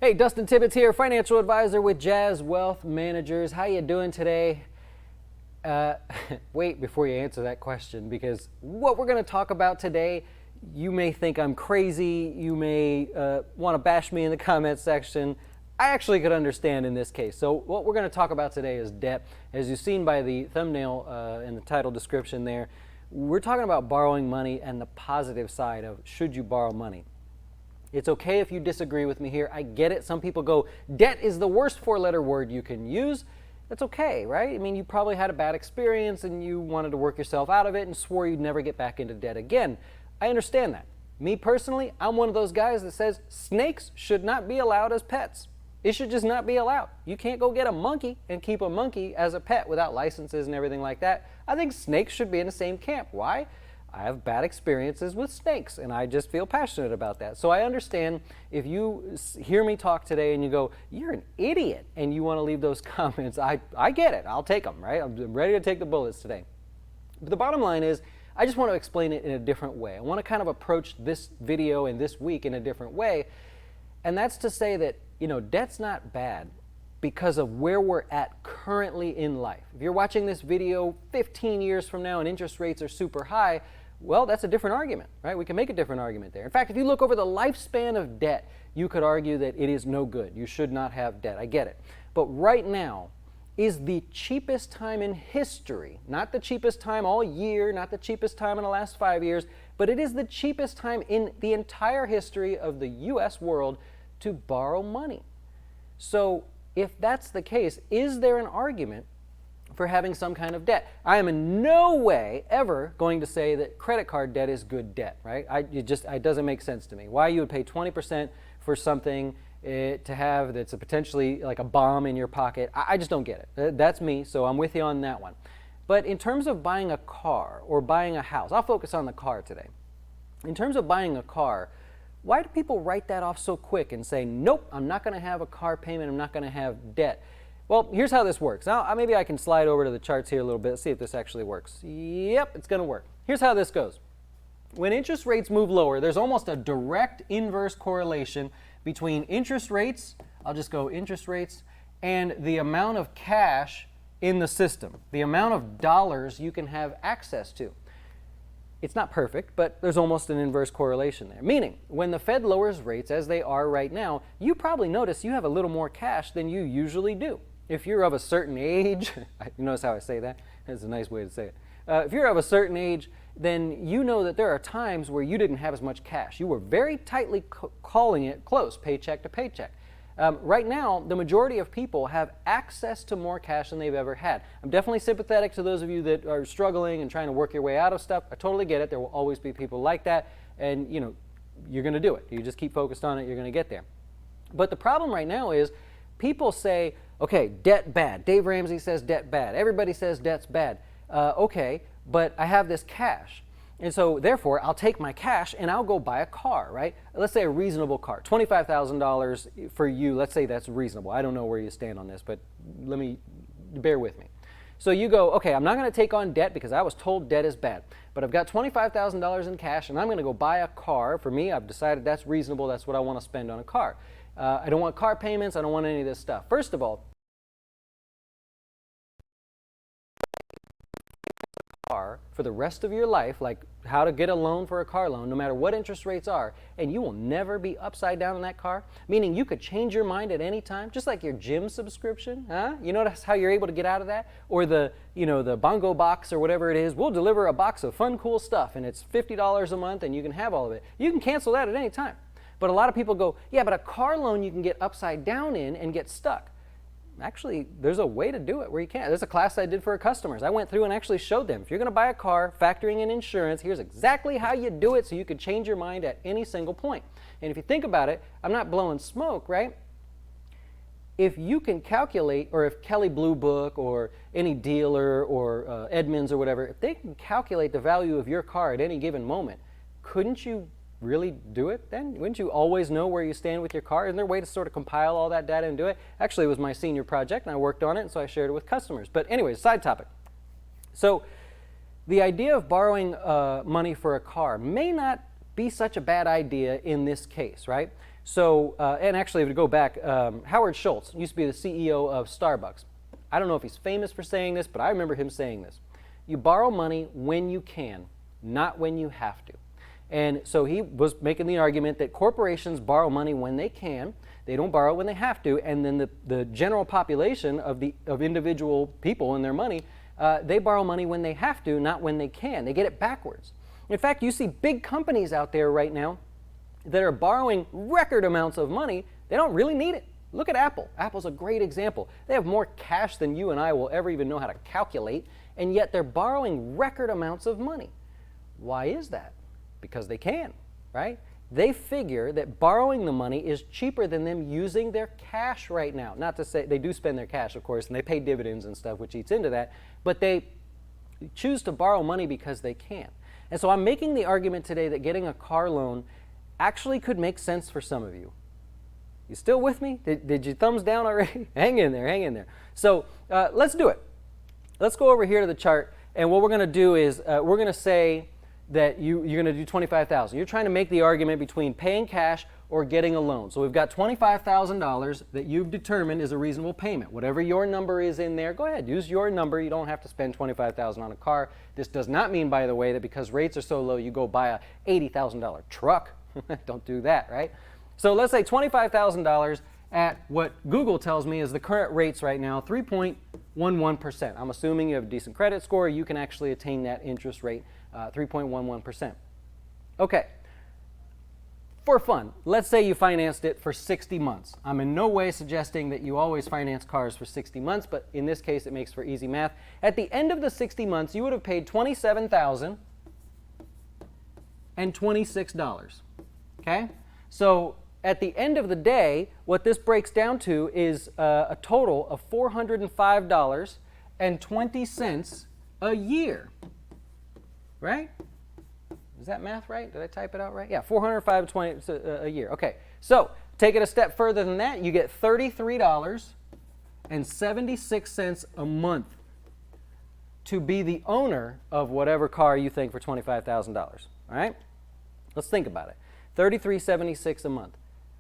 Hey, Dustin Tibbetts here, financial advisor with Jazz Wealth Managers. How you doing today? Wait before you answer that question, because what we're going to talk about today, you may think I'm crazy. You may want to bash me in the comment section. I actually could understand in this case. So what we're going to talk about today is debt. As you've seen by the thumbnail and the title description there, we're talking about borrowing money and the positive side of should you borrow money. It's okay if you disagree with me here. I get it. Some people go, debt is the worst four-letter word you can use. That's okay, right? I mean, you probably had a bad experience and you wanted to work yourself out of it and swore you'd never get back into debt again. I understand that. Me personally, I'm one of those guys that says snakes should not be allowed as pets. It should just not be allowed. You can't go get a monkey and keep a monkey as a pet without licenses and everything like that. I think snakes should be in the same camp. Why? I have bad experiences with snakes, and I just feel passionate about that. So I understand if you hear me talk today and you go, you're an idiot, and you want to leave those comments, I get it. I'll take them, right? I'm ready to take the bullets today. But the bottom line is, I just want to explain it in a different way. I want to kind of approach this video and this week in a different way, and that's to say that, debt's not bad because of where we're at currently in life. If you're watching this video 15 years from now and interest rates are super high, well, that's a different argument, right? We can make a different argument there. In fact, if you look over the lifespan of debt, you could argue that it is no good. You should not have debt. I get it. But right now is the cheapest time in history, not the cheapest time all year, not the cheapest time in the last 5 years, but it is the cheapest time in the entire history of the U.S. world to borrow money. So if that's the case, is there an argument for having some kind of debt? I am in no way ever going to say that credit card debt is good debt, right? It doesn't make sense to me. Why you would pay 20% for something to have that's potentially like a bomb in your pocket, I just don't get it. That's me, so I'm with you on that one. But in terms of buying a car or buying a house, I'll focus on the car today. In terms of buying a car, why do people write that off so quick and say, nope, I'm not going to have a car payment, I'm not going to have debt? Well, here's how this works. Now, maybe I can slide over to the charts here a little bit, see if this actually works. Yep, it's going to work. Here's how this goes. When interest rates move lower, there's almost a direct inverse correlation between interest rates, I'll just go interest rates, and the amount of cash in the system, the amount of dollars you can have access to. It's not perfect, but there's almost an inverse correlation there. Meaning, when the Fed lowers rates, as they are right now, you probably notice you have a little more cash than you usually do. If you're of a certain age, you notice how I say that? That's a nice way to say it. If you're of a certain age, then you know that there are times where you didn't have as much cash. You were very tightly calling it close, paycheck to paycheck. Right now, the majority of people have access to more cash than they've ever had. I'm definitely sympathetic to those of you that are struggling and trying to work your way out of stuff. I totally get it. There will always be people like that, and you're going to do it. You just keep focused on it, you're going to get there. But the problem right now is people say, okay, debt bad. Dave Ramsey says debt bad. Everybody says debt's bad. Okay, but I have this cash. And so therefore, I'll take my cash and I'll go buy a car, right? Let's say a reasonable car, $25,000 for you. Let's say that's reasonable. I don't know where you stand on this, but bear with me. So you go, okay, I'm not going to take on debt because I was told debt is bad, but I've got $25,000 in cash and I'm going to go buy a car. For me, I've decided that's reasonable. That's what I want to spend on a car. I don't want car payments. I don't want any of this stuff. First of all, for the rest of your life, like how to get a loan for a car loan, no matter what interest rates are, and you will never be upside down in that car, meaning you could change your mind at any time, just like your gym subscription, huh? You notice how you're able to get out of that? Or the bongo box or whatever it is, we'll deliver a box of fun, cool stuff, and it's $50 a month, and you can have all of it. You can cancel that at any time. But a lot of people go, yeah, but a car loan you can get upside down in and get stuck. Actually, there's a way to do it where you can. There's a class I did for our customers. I went through and actually showed them, if you're going to buy a car, factoring in insurance, here's exactly how you do it so you could change your mind at any single point. And if you think about it, I'm not blowing smoke, right? If you can calculate, or if Kelley Blue Book or any dealer or Edmunds or whatever, if they can calculate the value of your car at any given moment, couldn't you really do it then? Wouldn't you always know where you stand with your car? Isn't there a way to sort of compile all that data and do it? Actually, it was my senior project and I worked on it, and so I shared it with customers. But anyways, side topic. So the idea of borrowing money for a car may not be such a bad idea in this case, right? So, and actually, to go back, Howard Schultz used to be the CEO of Starbucks. I don't know if he's famous for saying this, but I remember him saying this. You borrow money when you can, not when you have to. And so he was making the argument that corporations borrow money when they can, they don't borrow when they have to, and then the general population of individual people and their money, they borrow money when they have to, not when they can. They get it backwards. In fact, you see big companies out there right now that are borrowing record amounts of money. They don't really need it. Look at Apple. Apple's a great example. They have more cash than you and I will ever even know how to calculate, and yet they're borrowing record amounts of money. Why is that? Because they can, right? They figure that borrowing the money is cheaper than them using their cash right now. Not to say they do spend their cash, of course, and they pay dividends and stuff, which eats into that, but they choose to borrow money because they can. And so I'm making the argument today that getting a car loan actually could make sense for some of you. You still with me? Did you thumbs down already? Hang in there, hang in there. So let's do it. Let's go over here to the chart, and what we're going to do is we're going to say that you're going to do $25,000. You're trying to make the argument between paying cash or getting a loan. So we've got $25,000 that you've determined is a reasonable payment. Whatever your number is in there, go ahead, use your number. You don't have to spend $25,000 on a car. This does not mean, by the way, that because rates are so low, you go buy a $80,000 truck. Don't do that, right? So let's say $25,000 at what Google tells me is the current rates right now, 3.11%. I'm assuming you have a decent credit score. You can actually attain that interest rate, 3.11%. Okay. For fun, let's say you financed it for 60 months. I'm in no way suggesting that you always finance cars for 60 months, but in this case, it makes for easy math. At the end of the 60 months, you would have paid $27,026. Okay? So at the end of the day, what this breaks down to is a total of $405.20 a year. Right? Is that math right? Did I type it out right? Yeah, $405.20 a year. Okay, so take it a step further than that. You get $33.76 a month to be the owner of whatever car you think for $25,000. All right? Let's think about it. $33.76 a month.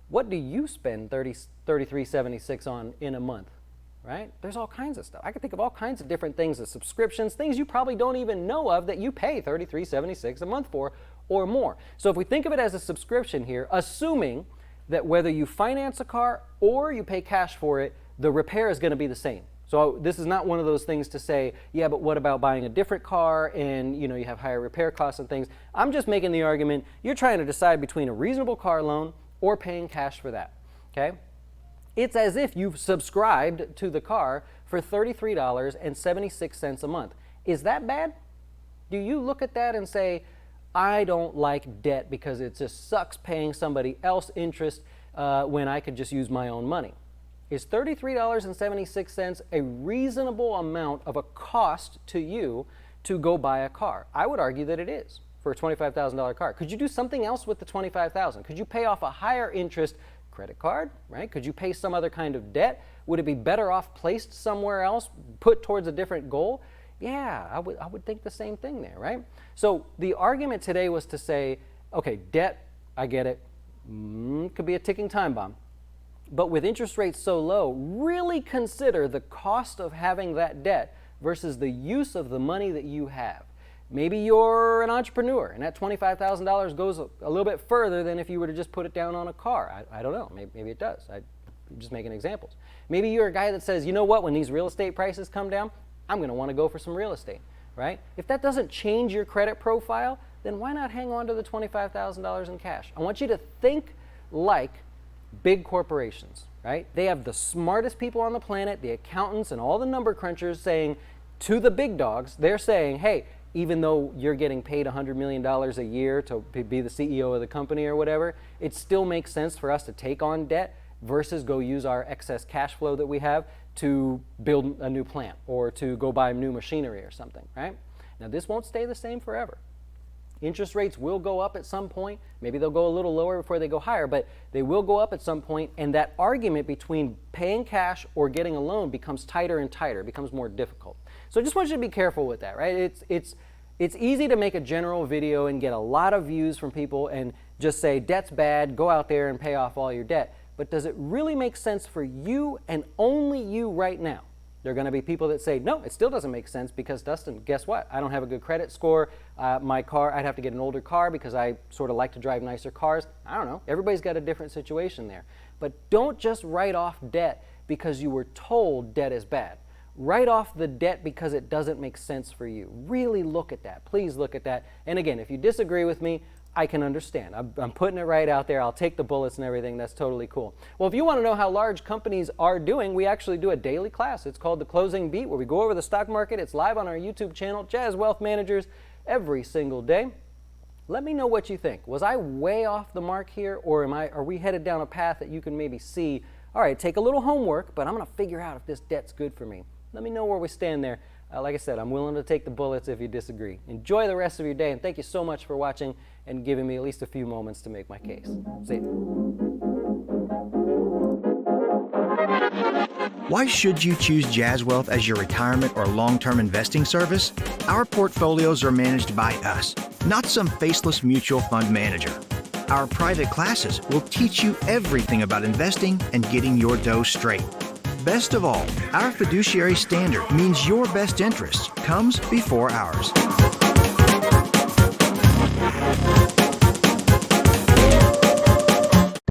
What do you spend $33.76 on in a month? Right? There's all kinds of stuff. I can think of all kinds of different things, as subscriptions, things you probably don't even know of that you pay $33.76 a month for or more. So if we think of it as a subscription here, assuming that whether you finance a car or you pay cash for it, the repair is going to be the same. So this is not one of those things to say, yeah, but what about buying a different car and you have higher repair costs and things. I'm just making the argument you're trying to decide between a reasonable car loan or paying cash for that. Okay? It's as if you've subscribed to the car for $33.76 a month. Is that bad? Do you look at that and say, I don't like debt because it just sucks paying somebody else interest when I could just use my own money? Is $33.76 a reasonable amount of a cost to you to go buy a car? I would argue that it is for a $25,000 car. Could you do something else with the $25,000? Could you pay off a higher interest credit card, right? Could you pay some other kind of debt? Would it be better off placed somewhere else, put towards a different goal? Yeah, I would think the same thing there, right? So the argument today was to say, okay, debt, I get it, could be a ticking time bomb. But with interest rates so low, really consider the cost of having that debt versus the use of the money that you have. Maybe you're an entrepreneur and that $25,000 goes a little bit further than if you were to just put it down on a car. I don't know. Maybe it does. I'm just making examples. Maybe you're a guy that says, you know what, when these real estate prices come down, I'm going to want to go for some real estate, right? If that doesn't change your credit profile, then why not hang on to the $25,000 in cash? I want you to think like big corporations, right? They have the smartest people on the planet, the accountants and all the number crunchers saying to the big dogs, they're saying, hey, even though you're getting paid $100 million a year to be the CEO of the company or whatever, it still makes sense for us to take on debt versus go use our excess cash flow that we have to build a new plant or to go buy new machinery or something, right? Now, this won't stay the same forever. Interest rates will go up at some point. Maybe they'll go a little lower before they go higher, but they will go up at some point, and that argument between paying cash or getting a loan becomes tighter and tighter, becomes more difficult. So I just want you to be careful with that, right? It's easy to make a general video and get a lot of views from people and just say, debt's bad, go out there and pay off all your debt. But does it really make sense for you and only you right now? There are going to be people that say, no, it still doesn't make sense because, Dustin, guess what? I don't have a good credit score. My car, I'd have to get an older car because I sort of like to drive nicer cars. I don't know. Everybody's got a different situation there. But don't just write off debt because you were told debt is bad. Write off the debt because it doesn't make sense for you. Really look at that. Please look at that. And again, if you disagree with me, I can understand. I'm putting it right out there. I'll take the bullets and everything. That's totally cool. Well, if you want to know how large companies are doing, we actually do a daily class. It's called The Closing Beat, where we go over the stock market. It's live on our YouTube channel, Jazz Wealth Managers, every single day. Let me know what you think. Was I way off the mark here, or are we headed down a path that you can maybe see, all right, take a little homework, but I'm going to figure out if this debt's good for me. Let me know where we stand there. Like I said, I'm willing to take the bullets if you disagree. Enjoy the rest of your day, and thank you so much for watching and giving me at least a few moments to make my case. See you. Why should you choose Jazz Wealth as your retirement or long-term investing service? Our portfolios are managed by us, not some faceless mutual fund manager. Our private classes will teach you everything about investing and getting your dough straight. Best of all, our fiduciary standard means your best interest comes before ours.